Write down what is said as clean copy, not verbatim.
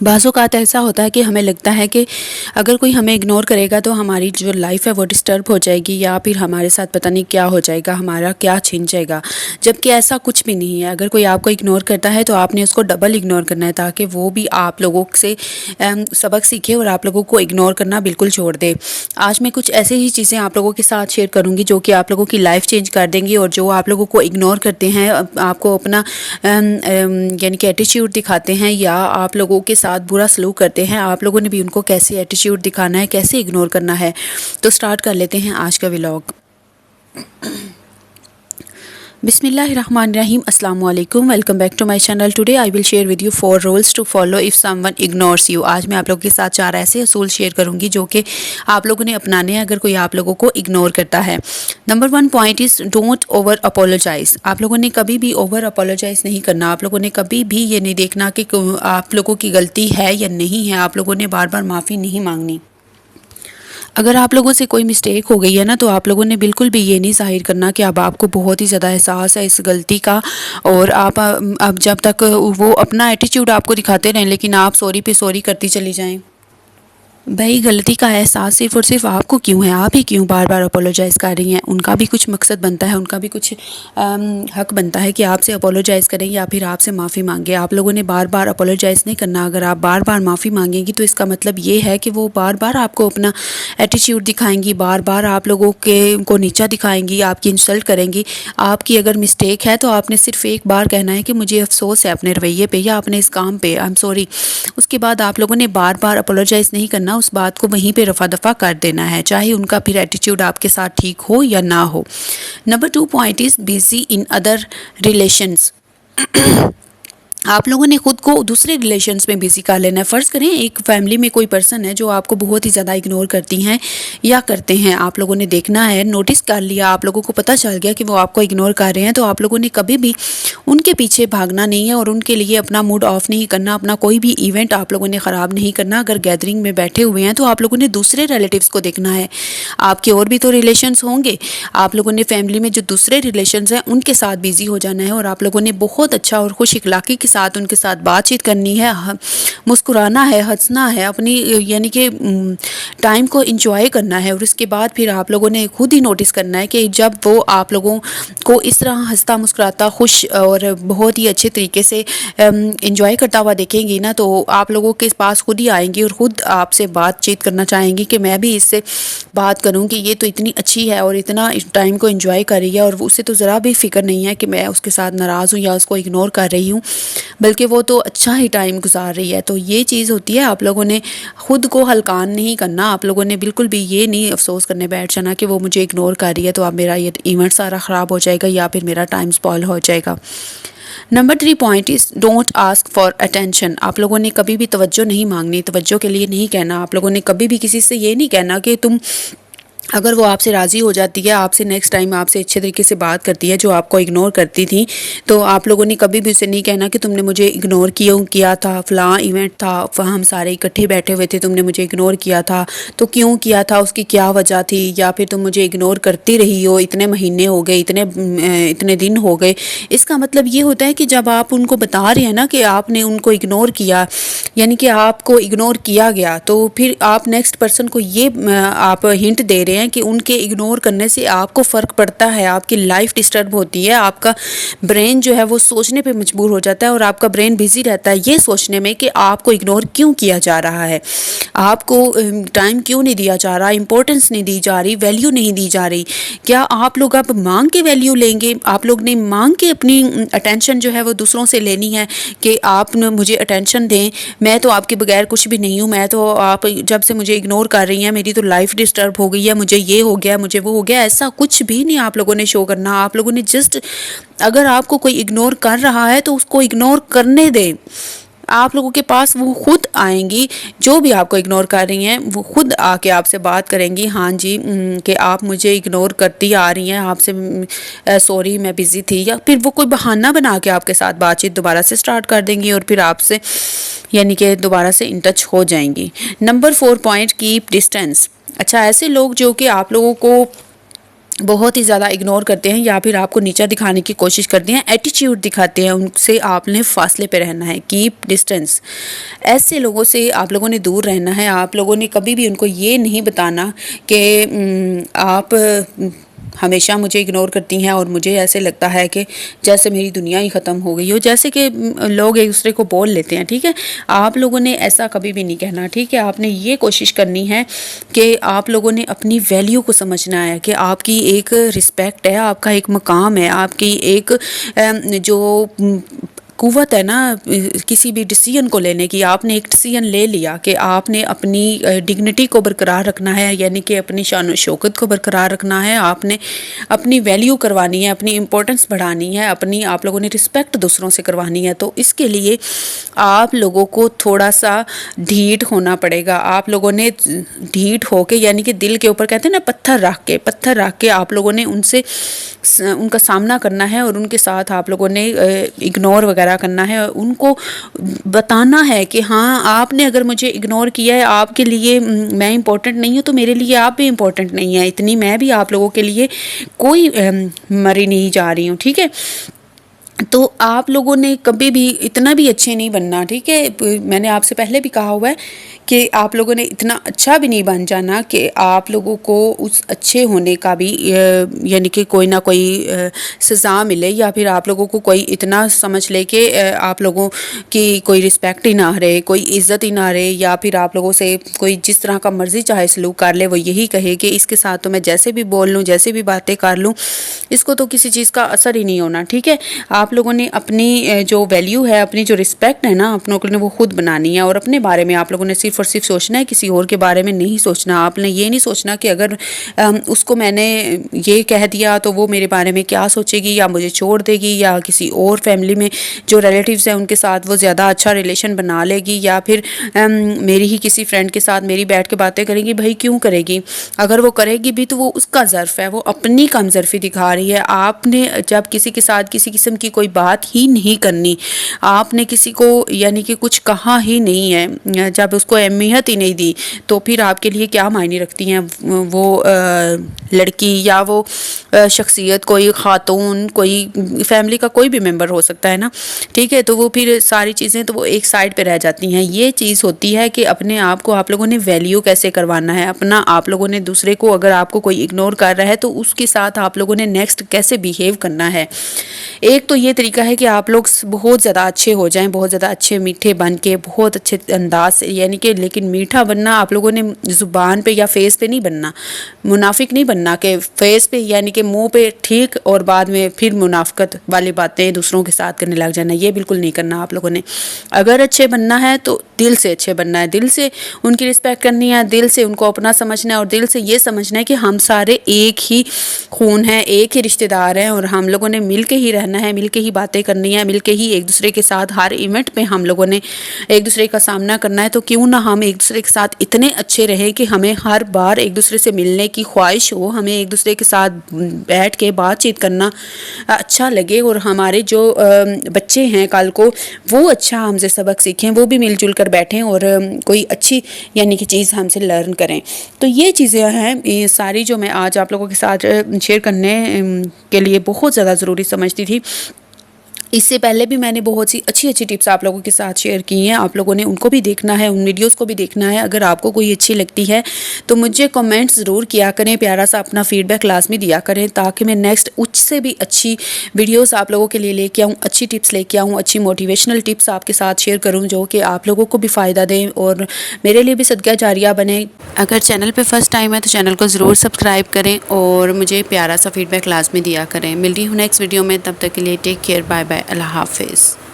بعض اوقات ایسا ہوتا ہے کہ ہمیں لگتا ہے کہ اگر کوئی ہمیں اگنور کرے گا تو ہماری جو لائف ہے وہ ڈسٹرب ہو جائے گی، یا پھر ہمارے ساتھ پتہ نہیں کیا ہو جائے گا، ہمارا کیا چھن جائے گا، جبکہ ایسا کچھ بھی نہیں ہے۔ اگر کوئی آپ کو اگنور کرتا ہے تو آپ نے اس کو ڈبل اگنور کرنا ہے، تاکہ وہ بھی آپ لوگوں سے سبق سیکھے اور آپ لوگوں کو اگنور کرنا بالکل چھوڑ دے۔ آج میں کچھ ایسے ہی چیزیں آپ لوگوں کے ساتھ شیئر کروں گی جو کہ آپ لوگوں کی لائف چینج کر دیں گی، اور جو آپ لوگوں کو اگنور کرتے ہیں، آپ کو اپنا یعنی کہ ایٹیٹیوڈ دکھاتے ہیں یا آپ لوگوں کے ساتھ برا سلوک کرتے ہیں، آپ لوگوں نے بھی ان کو کیسے ایٹیٹیوڈ دکھانا ہے، کیسے اگنور کرنا ہے۔ تو سٹارٹ کر لیتے ہیں آج کا ولاگ۔ بسم اللہ الرحمن الرحیم۔ السلام علیکم، welcome back to my channel. Today I will share with you 4 rules to follow if someone ignores you. آج میں آپ لوگوں کے ساتھ 4 ایسے اصول شیئر کروں گی جو کہ آپ لوگوں نے اپنانے ہیں اگر کوئی آپ لوگوں کو اگنور کرتا ہے۔ Number 1 point is don't over apologise. آپ لوگوں نے کبھی بھی اوور اپولوجائز نہیں کرنا۔ آپ لوگوں نے کبھی بھی یہ نہیں دیکھنا کہ آپ لوگوں کی غلطی ہے یا نہیں ہے۔ آپ لوگوں نے بار بار معافی نہیں مانگنی۔ اگر آپ لوگوں سے کوئی مسٹیک ہو گئی ہے نا، تو آپ لوگوں نے بالکل بھی یہ نہیں ظاہر کرنا کہ اب آپ کو بہت ہی زیادہ احساس ہے اس غلطی کا، اور آپ اب جب تک وہ اپنا ایٹیٹیوڈ آپ کو دکھاتے رہیں لیکن آپ سوری پہ سوری کرتی چلی جائیں۔ بھائی غلطی کا احساس صرف اور صرف آپ کو کیوں ہے؟ آپ ہی کیوں بار بار اپولوجائز کر رہی ہیں؟ ان کا بھی کچھ مقصد بنتا ہے، ان کا بھی کچھ حق بنتا ہے کہ آپ سے اپولوجائز کریں یا پھر آپ سے معافی مانگیں۔ آپ لوگوں نے بار بار اپولوجائز نہیں کرنا۔ اگر آپ بار بار معافی مانگیں گی تو اس کا مطلب یہ ہے کہ وہ بار بار آپ کو اپنا ایٹیٹیوڈ دکھائیں گی، بار بار آپ لوگوں کو نیچا دکھائیں گی، آپ کی انسلٹ کریں گی۔ آپ کی اگر مسٹیک ہے تو آپ نے صرف ایک بار کہنا ہے کہ مجھے افسوس ہے اپنے رویے پہ یا اپنے اس کام پہ، آئی ایم سوری۔ اس کے بعد آپ لوگوں نے بار بار اپولوجائز نہیں کرنا، اس بات کو وہیں پہ رفع دفع کر دینا ہے، چاہے ان کا پھر ایٹیٹیوڈ آپ کے ساتھ ٹھیک ہو یا نہ ہو۔ Number 2 point is busy in other relations. آپ لوگوں نے خود کو دوسرے ریلیشنز میں بیزی کر لینا ہے۔ فرض کریں ایک فیملی میں کوئی پرسن ہے جو آپ کو بہت ہی زیادہ اگنور کرتی ہیں یا کرتے ہیں، آپ لوگوں نے دیکھنا ہے، نوٹس کر لیا، آپ لوگوں کو پتہ چل گیا کہ وہ آپ کو اگنور کر رہے ہیں، تو آپ لوگوں نے کبھی بھی ان کے پیچھے بھاگنا نہیں ہے اور ان کے لیے اپنا موڈ آف نہیں کرنا، اپنا کوئی بھی ایونٹ آپ لوگوں نے خراب نہیں کرنا۔ اگر گیدرنگ میں بیٹھے ہوئے ہیں تو آپ لوگوں نے دوسرے ریلیٹیوز کو دیکھنا ہے۔ آپ کے اور بھی تو ریلیشنز ہوں گے، آپ لوگوں نے فیملی میں جو دوسرے ریلیشنز ہیں ان کے ساتھ بیزی ہو جانا ہے، اور آپ لوگوں نے بہت اچھا اور خوش اخلاقی کے ساتھ ان کے ساتھ بات چیت کرنی ہے، مسکرانا ہے، ہنسنا ہے، اپنی یعنی کہ ٹائم کو انجوائے کرنا ہے۔ اور اس کے بعد پھر آپ لوگوں نے خود ہی نوٹس کرنا ہے کہ جب وہ آپ لوگوں کو اس طرح ہنستا مسکراتا خوش اور بہت ہی اچھے طریقے سے انجوائے کرتا ہوا دیکھیں گی نا، تو آپ لوگوں کے پاس خود ہی آئیں گی اور خود آپ سے بات چیت کرنا چاہیں گی کہ میں بھی اس سے بات کروں کہ یہ تو اتنی اچھی ہے اور اتنا ٹائم کو انجوائے کر رہی ہے، اور اسے تو ذرا بھی فکر نہیں ہے کہ میں اس کے ساتھ ناراض ہوں یا اس کو اگنور کر رہی ہوں، بلکہ وہ تو اچھا ہی ٹائم گزار رہی ہے۔ تو یہ چیز ہوتی ہے، آپ لوگوں نے خود کو ہلکان نہیں کرنا، آپ لوگوں نے بالکل بھی یہ نہیں افسوس کرنے بیٹھ جانا کہ وہ مجھے اگنور کر رہی ہے تو اب میرا یہ ایونٹ سارا خراب ہو جائے گا یا پھر میرا ٹائم سپوائل ہو جائے گا۔ Number 3 point is don't ask for attention. آپ لوگوں نے کبھی بھی توجہ نہیں مانگنی، توجہ کے لیے نہیں کہنا۔ آپ لوگوں نے کبھی بھی کسی سے یہ نہیں کہنا کہ تم، اگر وہ آپ سے راضی ہو جاتی ہے، آپ سے نیکسٹ ٹائم آپ سے اچھے طریقے سے بات کرتی ہے جو آپ کو اگنور کرتی تھی، تو آپ لوگوں نے کبھی بھی اسے نہیں کہنا کہ تم نے مجھے اگنور کیا تھا، فلاں ایونٹ تھا، ہم سارے اکٹھے بیٹھے ہوئے تھے، تم نے مجھے اگنور کیا تھا، تو کیوں کیا تھا، اس کی کیا وجہ تھی، یا پھر تم مجھے اگنور کرتی رہی ہو، اتنے مہینے ہو گئے، اتنے دن ہو گئے۔ اس کا مطلب یہ ہوتا ہے کہ جب آپ ان کو بتا رہے ہیں نا کہ آپ نے ان کو اگنور کیا، یعنی کہ آپ کو اگنور کیا گیا، تو پھر آپ نیکسٹ پرسن کو یہ آپ ہنٹ دے رہے ہیں کہ ان کے اگنور کرنے سے آپ کو فرق پڑتا ہے، آپ کی لائف ڈسٹرب ہوتی ہے، آپ کا برین جو ہے وہ سوچنے پہ مجبور ہو جاتا ہے، اور آپ کا برین بزی رہتا ہے یہ سوچنے میں کہ آپ کو اگنور کیوں کیا جا رہا ہے، آپ کو ٹائم کیوں نہیں دیا جا رہا، امپورٹنس نہیں دی جا رہی، ویلیو نہیں دی جا رہی۔ کیا آپ لوگ اب مانگ کے ویلیو لیں گے؟ آپ لوگ نے مانگ کے اپنی اٹینشن جو ہے وہ دوسروں سے لینی ہے کہ آپ نے مجھے اٹینشن دیں، میں تو آپ کے بغیر کچھ بھی نہیں ہوں، میں تو آپ جب سے مجھے اگنور کر رہی ہیں میری تو لائف ڈسٹرب ہو گئی ہے، مجھے یہ ہو گیا، مجھے وہ ہو گیا۔ ایسا کچھ بھی نہیں آپ لوگوں نے شو کرنا۔ آپ لوگوں نے جسٹ، اگر آپ کو کوئی اگنور کر رہا ہے تو اس کو اگنور کرنے دیں، آپ لوگوں کے پاس وہ خود آئیں گی، جو بھی آپ کو اگنور کر رہی ہیں وہ خود آ کے آپ سے بات کریں گی، ہاں جی کہ آپ مجھے اگنور کرتی آ رہی ہیں، آپ سے سوری میں بزی تھی، یا پھر وہ کوئی بہانہ بنا کے آپ کے ساتھ بات چیت دوبارہ سے سٹارٹ کر دیں گی اور پھر آپ سے یعنی کہ دوبارہ سے ان ٹچ ہو جائیں گی۔ Number 4 point keep distance. اچھا، ایسے لوگ جو کہ آپ لوگوں کو بہت ہی زیادہ اگنور کرتے ہیں یا پھر آپ کو نیچا دکھانے کی کوشش کرتے ہیں، ایٹیٹیوڈ دکھاتے ہیں، ان سے آپ نے فاصلے پہ رہنا ہے، کیپ ڈسٹینس۔ ایسے لوگوں سے آپ لوگوں نے دور رہنا ہے۔ آپ لوگوں نے کبھی بھی ان کو یہ نہیں بتانا کہ آپ ہمیشہ مجھے اگنور کرتی ہیں اور مجھے ایسے لگتا ہے کہ جیسے میری دنیا ہی ختم ہو گئی ہو، جیسے کہ لوگ ایک دوسرے کو بول لیتے ہیں، ٹھیک ہے۔ آپ لوگوں نے ایسا کبھی بھی نہیں کہنا، ٹھیک ہے۔ آپ نے یہ کوشش کرنی ہے کہ آپ لوگوں نے اپنی ویلیو کو سمجھنا ہے کہ آپ کی ایک رسپیکٹ ہے، آپ کا ایک مقام ہے، آپ کی ایک جو قوت ہے نا کسی بھی ڈیسیژن کو لینے کی۔ آپ نے ایک ڈیسیژن لے لیا کہ آپ نے اپنی ڈگنیٹی کو برقرار رکھنا ہے، یعنی کہ اپنی شان و شوکت کو برقرار رکھنا ہے، آپ نے اپنی ویلیو کروانی ہے، اپنی امپورٹنس بڑھانی ہے، آپ لوگوں نے رسپیکٹ دوسروں سے کروانی ہے۔ تو اس کے لیے آپ لوگوں کو تھوڑا سا ڈھیٹ ہونا پڑے گا۔ آپ لوگوں نے ڈھیٹ ہو کے، یعنی کہ دل کے اوپر کہتے ہیں نا پتھر رکھ کے آپ لوگوں نے ان کا سامنا کرنا ہے، اور ان کے ساتھ آپ لوگوں نے اگنور وغیرہ کرنا ہے، ان کو بتانا ہے کہ ہاں آپ نے اگر مجھے اگنور کیا ہے، آپ کے لیے میں امپورٹنٹ نہیں ہوں، تو میرے لیے آپ بھی امپورٹنٹ نہیں ہیں، اتنی میں بھی آپ لوگوں کے لیے کوئی مری نہیں جا رہی ہوں، ٹھیک ہے۔ تو آپ لوگوں نے کبھی بھی اتنا بھی اچھے نہیں بننا، ٹھیک ہے۔ میں نے آپ سے پہلے بھی کہا ہوا ہے کہ آپ لوگوں نے اتنا اچھا بھی نہیں بن جانا کہ آپ لوگوں کو اس اچھے ہونے کا بھی یعنی کہ کوئی نہ کوئی سزا ملے، یا پھر آپ لوگوں کو کوئی اتنا سمجھ لے کہ آپ لوگوں کی کوئی رسپیکٹ ہی نہ رہے، کوئی عزت ہی نہ رہے، یا پھر آپ لوگوں سے کوئی جس طرح کا مرضی چاہے سلوک کر لے، وہ یہی کہے کہ اس کے ساتھ تو میں جیسے بھی بول لوں، جیسے بھی باتیں کر لوں، اس کو تو کسی چیز کا اثر ہی نہیں ہونا، ٹھیک ہے۔ آپ لوگوں نے اپنی جو ویلیو ہے، اپنی جو رسپیکٹ ہے نا، اپنوں کو وہ خود بنانی ہے، اور اپنے بارے میں آپ لوگوں نے صرف اور صرف سوچنا ہے، کسی اور کے بارے میں نہیں سوچنا۔ آپ نے یہ نہیں سوچنا کہ اگر اس کو میں نے یہ کہہ دیا تو وہ میرے بارے میں کیا سوچے گی، یا مجھے چھوڑ دے گی، یا کسی اور فیملی میں جو ریلیٹیوز ہیں ان کے ساتھ وہ زیادہ اچھا ریلیشن بنا لے گی، یا پھر میری ہی کسی فرینڈ کے ساتھ میری بیٹھ کے باتیں کرے گی۔ بھائی کیوں کرے گی؟ اگر وہ کرے گی بھی تو وہ اس کا ظرف ہے، وہ اپنی کم ظرفی دکھا رہی ہے۔ آپ نے جب کسی کے ساتھ کسی قسم کی کوئی بات ہی نہیں کرنی، آپ نے کسی کو یعنی کہ کچھ کہا ہی نہیں ہے، جب اس کو اہمیت ہی نہیں دی، تو پھر آپ کے لیے کیا معنی رکھتی ہیں وہ لڑکی یا وہ شخصیت؟ کوئی خاتون، کوئی فیملی کا کوئی بھی ممبر ہو سکتا ہے نا، ٹھیک ہے۔ تو وہ پھر ساری چیزیں تو وہ ایک سائڈ پہ رہ جاتی ہیں۔ یہ چیز ہوتی ہے کہ اپنے آپ کو آپ لوگوں نے ویلیو کیسے کروانا ہے اپنا، آپ لوگوں نے دوسرے کو، اگر آپ کو کوئی اگنور کر رہا ہے تو اس کے ساتھ آپ لوگوں نے نیکسٹ کیسے بیہیو کرنا ہے۔ ایک تو یہ طریقہ ہے کہ آپ لوگ بہت زیادہ اچھے ہو جائیں، بہت زیادہ اچھے میٹھے بن کے، بہت اچھے انداز سے، یعنی کہ لیکن میٹھا بننا آپ لوگوں نے زبان پہ یا فیس پہ نہیں بننا، منافق نہیں بننا کہ فیس پہ یعنی کہ منہ پہ ٹھیک اور بعد میں پھر منافقت والی باتیں دوسروں کے ساتھ کرنے لگ جانا، یہ بالکل نہیں کرنا آپ لوگوں نے۔ اگر اچھے بننا ہے تو دل سے اچھے بننا ہے، دل سے ان کی رسپیکٹ کرنی ہے، دل سے ان کو اپنا سمجھنا ہے، اور دل سے یہ سمجھنا ہے کہ ہم سارے ایک ہی خون ہیں، ایک ہی رشتہ دار ہیں، اور ہم لوگوں نے مل کے ہی رہنا ہے، مل کے ہی باتیں کرنی ہے، مل کے ہی ایک دوسرے کے ساتھ ہر ایونٹ پہ ہم لوگوں نے ایک دوسرے کا سامنا کرنا ہے۔ تو کیوں نہ ہم ایک دوسرے کے ساتھ اتنے اچھے رہیں کہ ہمیں ہر بار ایک دوسرے سے ملنے کی خواہش ہو، ہمیں ایک دوسرے کے ساتھ بیٹھ کے بات چیت کرنا اچھا لگے، اور ہمارے جو بچے ہیں کل کو وہ اچھا ہم سے سبق سیکھیں، وہ بھی مل جل کر بیٹھیں اور کوئی اچھی یعنی کہ چیز ہم سے لرن کریں۔ تو یہ چیزیں ہیں یہ ساری جو میں آج آپ لوگوں کے ساتھ شیئر کرنے کے لیے بہت زیادہ ضروری سمجھتی تھی۔ اس سے پہلے بھی میں نے بہت سی اچھی ٹپس آپ لوگوں کے ساتھ شیئر کی ہیں، آپ لوگوں نے ان کو بھی دیکھنا ہے، ان ویڈیوز کو بھی دیکھنا ہے۔ اگر آپ کو کوئی اچھی لگتی ہے تو مجھے کمنٹس ضرور کیا کریں، پیارا سا اپنا فیڈ بیک لازمی دیا کریں، تاکہ میں نیکسٹ اس سے بھی اچھی ویڈیوز آپ لوگوں کے لیے لے کے آؤں، اچھی ٹپس لے کے آؤں، اچھی موٹیویشنل ٹپس آپ کے ساتھ شیئر کروں جو کہ آپ لوگوں کو بھی فائدہ دیں اور میرے لیے بھی صدقہ جاریہ بنے۔ اگر چینل پہ فرسٹ ٹائم ہے تو چینل کو ضرور سبسکرائب کریں اور مجھے پیارا سا فیڈ بیک لازمی دیا کریں۔ مل رہی ہوں نیکسٹ ویڈیو میں، تب تک کے لیے ٹیک کیئر، بائے بائے، اللہ حافظ۔